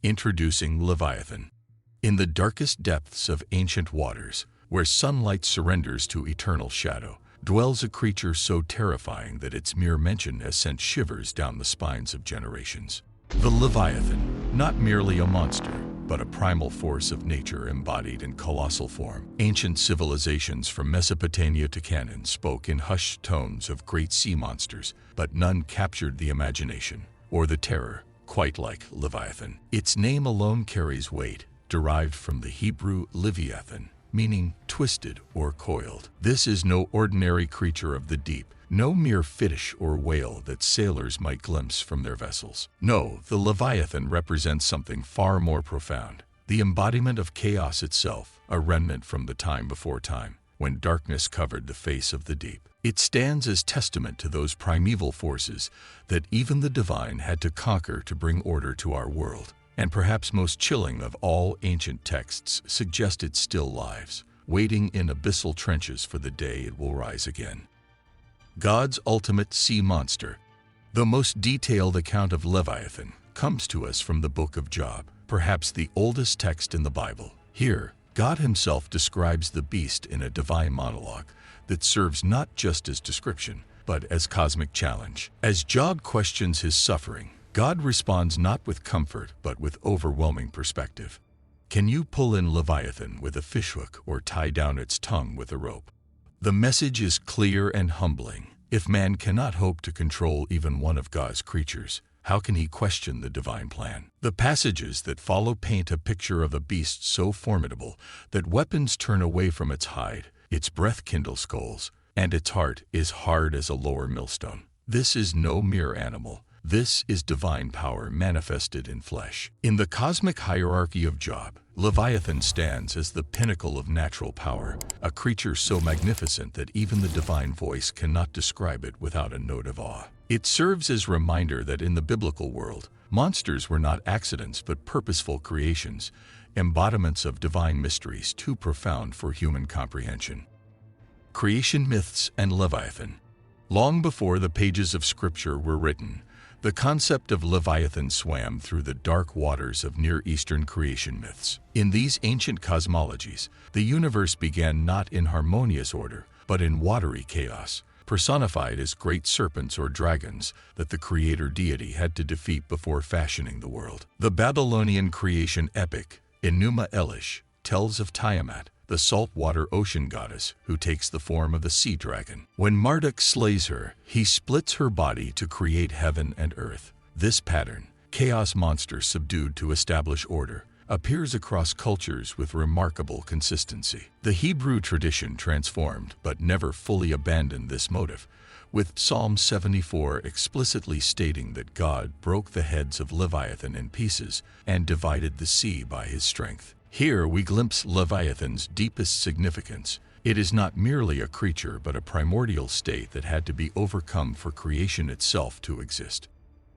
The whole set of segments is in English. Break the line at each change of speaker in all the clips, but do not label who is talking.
Introducing Leviathan. In the darkest depths of ancient waters, where sunlight surrenders to eternal shadow, dwells a creature so terrifying that its mere mention has sent shivers down the spines of generations. The Leviathan, not merely a monster, but a primal force of nature embodied in colossal form. Ancient civilizations from Mesopotamia to Canaan spoke in hushed tones of great sea monsters, but none captured the imagination or the terror quite like Leviathan. Its name alone carries weight, derived from the Hebrew Leviathan, meaning twisted or coiled. This is no ordinary creature of the deep, no mere fish or whale that sailors might glimpse from their vessels. No, the Leviathan represents something far more profound, the embodiment of chaos itself, a remnant from the time before time, when darkness covered the face of the deep. It stands as testament to those primeval forces that even the divine had to conquer to bring order to our world. And perhaps most chilling of all ancient texts suggest it still lives, waiting in abyssal trenches for the day it will rise again. God's ultimate sea monster. The most detailed account of Leviathan comes to us from the book of Job, perhaps the oldest text in the Bible. Here, God himself describes the beast in a divine monologue that serves not just as description, but as cosmic challenge. As Job questions his suffering, God responds not with comfort, but with overwhelming perspective. Can you pull in Leviathan with a fishhook or tie down its tongue with a rope? The message is clear and humbling. If man cannot hope to control even one of God's creatures, how can he question the divine plan? The passages that follow paint a picture of a beast so formidable that weapons turn away from its hide, its breath kindles skulls, and its heart is hard as a lower millstone. This is no mere animal. This is divine power manifested in flesh. In the cosmic hierarchy of Job, Leviathan stands as the pinnacle of natural power, a creature so magnificent that even the divine voice cannot describe it without a note of awe. It serves as a reminder that in the biblical world, monsters were not accidents but purposeful creations, embodiments of divine mysteries too profound for human comprehension. Creation myths and Leviathan. Long before the pages of Scripture were written, the concept of Leviathan swam through the dark waters of Near Eastern creation myths. In these ancient cosmologies, the universe began not in harmonious order, but in watery chaos, personified as great serpents or dragons that the creator deity had to defeat before fashioning the world. The Babylonian creation epic, Enuma Elish, tells of Tiamat, the saltwater ocean goddess who takes the form of the sea dragon. When Marduk slays her, he splits her body to create heaven and earth. This pattern, chaos monster subdued to establish order, appears across cultures with remarkable consistency. The Hebrew tradition transformed but never fully abandoned this motive, with Psalm 74 explicitly stating that God broke the heads of Leviathan in pieces and divided the sea by his strength. Here we glimpse Leviathan's deepest significance. It is not merely a creature but a primordial state that had to be overcome for creation itself to exist.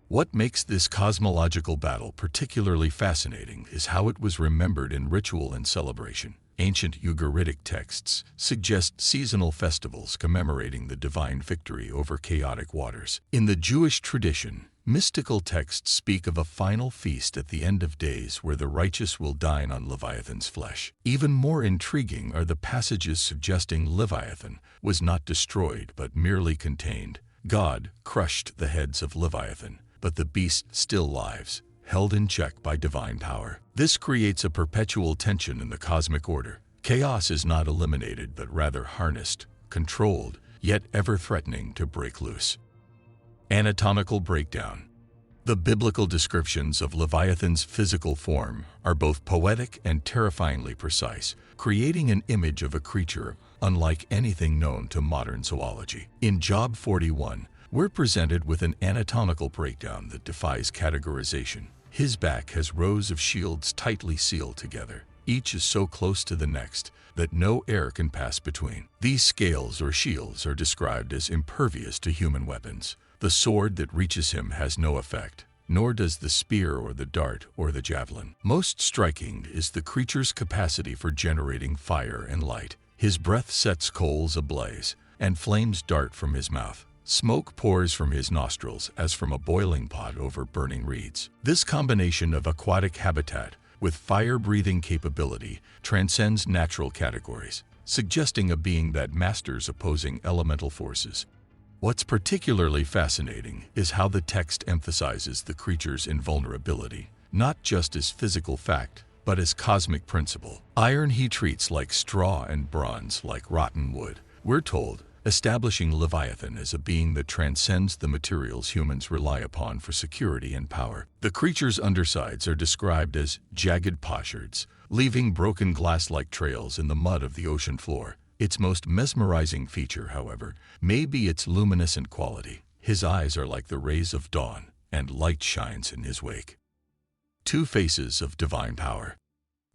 What makes this cosmological battle particularly fascinating is how it was remembered in ritual and celebration. Ancient Ugaritic texts suggest seasonal festivals commemorating the divine victory over chaotic waters. In the Jewish tradition, mystical texts speak of a final feast at the end of days where the righteous will dine on Leviathan's flesh. Even more intriguing are the passages suggesting Leviathan was not destroyed but merely contained. God crushed the heads of Leviathan, but the beast still lives, held in check by divine power. This creates a perpetual tension in the cosmic order. Chaos is not eliminated but rather harnessed, controlled, yet ever threatening to break loose. Anatomical breakdown. The biblical descriptions of Leviathan's physical form are both poetic and terrifyingly precise, creating an image of a creature unlike anything known to modern zoology. In Job 41, we're presented with an anatomical breakdown that defies categorization. His back has rows of shields tightly sealed together. Each is so close to the next that no air can pass between. These scales or shields are described as impervious to human weapons. The sword that reaches him has no effect, nor does the spear or the dart or the javelin. Most striking is the creature's capacity for generating fire and light. His breath sets coals ablaze, and flames dart from his mouth. Smoke pours from his nostrils as from a boiling pot over burning reeds. This combination of aquatic habitat with fire-breathing capability transcends natural categories, suggesting a being that masters opposing elemental forces. What's particularly fascinating is how the text emphasizes the creature's invulnerability, not just as physical fact, but as cosmic principle. Iron he treats like straw and bronze like rotten wood, we're told, establishing Leviathan as a being that transcends the materials humans rely upon for security and power. The creature's undersides are described as jagged potsherds, leaving broken glass-like trails in the mud of the ocean floor. Its most mesmerizing feature, however, may be its luminescent quality. His eyes are like the rays of dawn, and light shines in his wake. Two faces of divine power.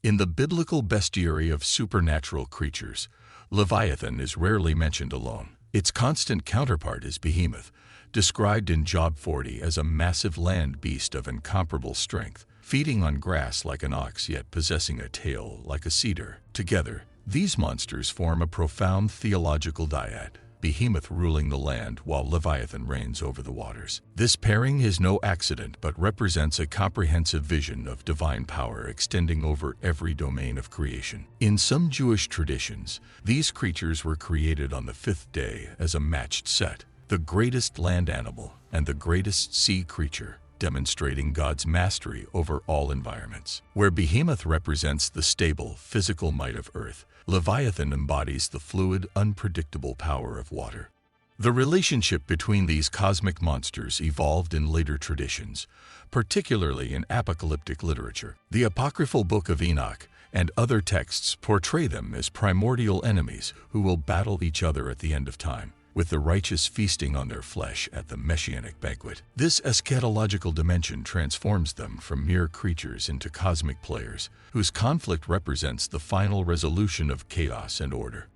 In the biblical bestiary of supernatural creatures, Leviathan is rarely mentioned alone. Its constant counterpart is Behemoth, described in Job 40 as a massive land beast of incomparable strength, feeding on grass like an ox yet possessing a tail like a cedar. Together, these monsters form a profound theological dyad, Behemoth ruling the land while Leviathan reigns over the waters. This pairing is no accident but represents a comprehensive vision of divine power extending over every domain of creation. In some Jewish traditions, these creatures were created on the fifth day as a matched set, the greatest land animal and the greatest sea creature, demonstrating God's mastery over all environments. Where Behemoth represents the stable, physical might of earth, Leviathan embodies the fluid, unpredictable power of water. The relationship between these cosmic monsters evolved in later traditions, particularly in apocalyptic literature. The apocryphal Book of Enoch and other texts portray them as primordial enemies who will battle each other at the end of time, with the righteous feasting on their flesh at the messianic banquet. This eschatological dimension transforms them from mere creatures into cosmic players, whose conflict represents the final resolution of chaos and order.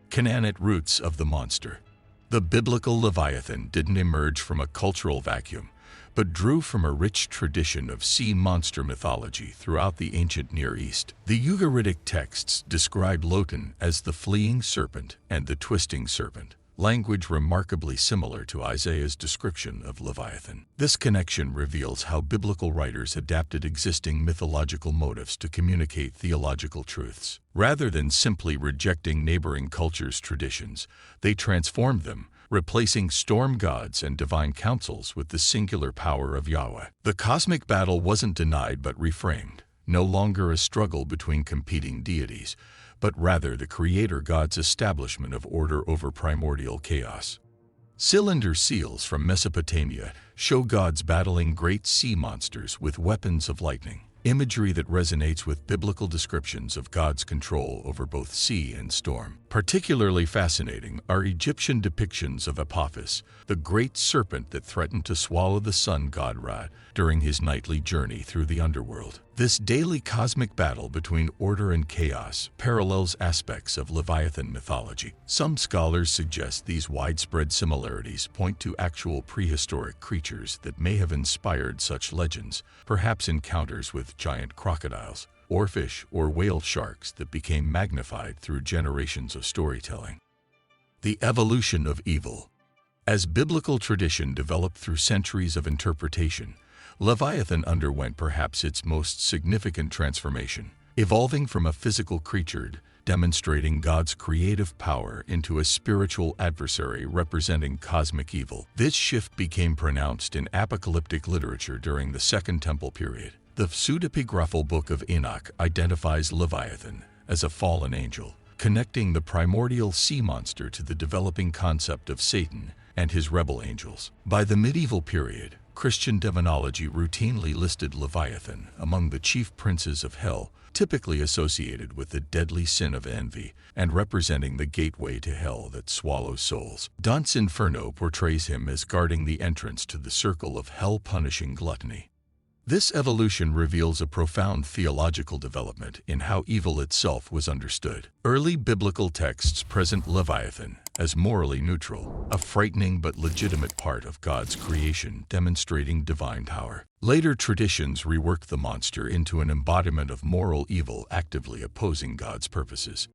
Canaanite roots of the monster. The biblical Leviathan didn't emerge from a cultural vacuum, but drew from a rich tradition of sea monster mythology throughout the ancient Near East. The Ugaritic texts describe Lotan as the fleeing serpent and the twisting serpent, language remarkably similar to Isaiah's description of Leviathan. This connection reveals how biblical writers adapted existing mythological motifs to communicate theological truths. Rather than simply rejecting neighboring cultures' traditions, they transformed them, replacing storm gods and divine councils with the singular power of Yahweh. The cosmic battle wasn't denied but reframed, no longer a struggle between competing deities, but rather the Creator God's establishment of order over primordial chaos. Cylinder seals from Mesopotamia show gods battling great sea monsters with weapons of lightning, imagery that resonates with biblical descriptions of God's control over both sea and storm. Particularly fascinating are Egyptian depictions of Apophis, the great serpent that threatened to swallow the sun god Ra during his nightly journey through the underworld. This daily cosmic battle between order and chaos parallels aspects of Leviathan mythology. Some scholars suggest these widespread similarities point to actual prehistoric creatures that may have inspired such legends, perhaps encounters with giant crocodiles, oarfish, or whale sharks that became magnified through generations of storytelling. The evolution of evil. As biblical tradition developed through centuries of interpretation, Leviathan underwent perhaps its most significant transformation, evolving from a physical creature demonstrating God's creative power into a spiritual adversary representing cosmic evil. This shift became pronounced in apocalyptic literature during the Second Temple period. The pseudepigraphal Book of Enoch identifies Leviathan as a fallen angel, connecting the primordial sea monster to the developing concept of Satan and his rebel angels. By the medieval period, Christian demonology routinely listed Leviathan among the chief princes of hell, typically associated with the deadly sin of envy and representing the gateway to hell that swallows souls. Dante's Inferno portrays him as guarding the entrance to the circle of hell-punishing gluttony. This evolution reveals a profound theological development in how evil itself was understood. Early biblical texts present Leviathan as morally neutral, a frightening but legitimate part of God's creation demonstrating divine power. Later traditions reworked the monster into an embodiment of moral evil actively opposing God's purposes.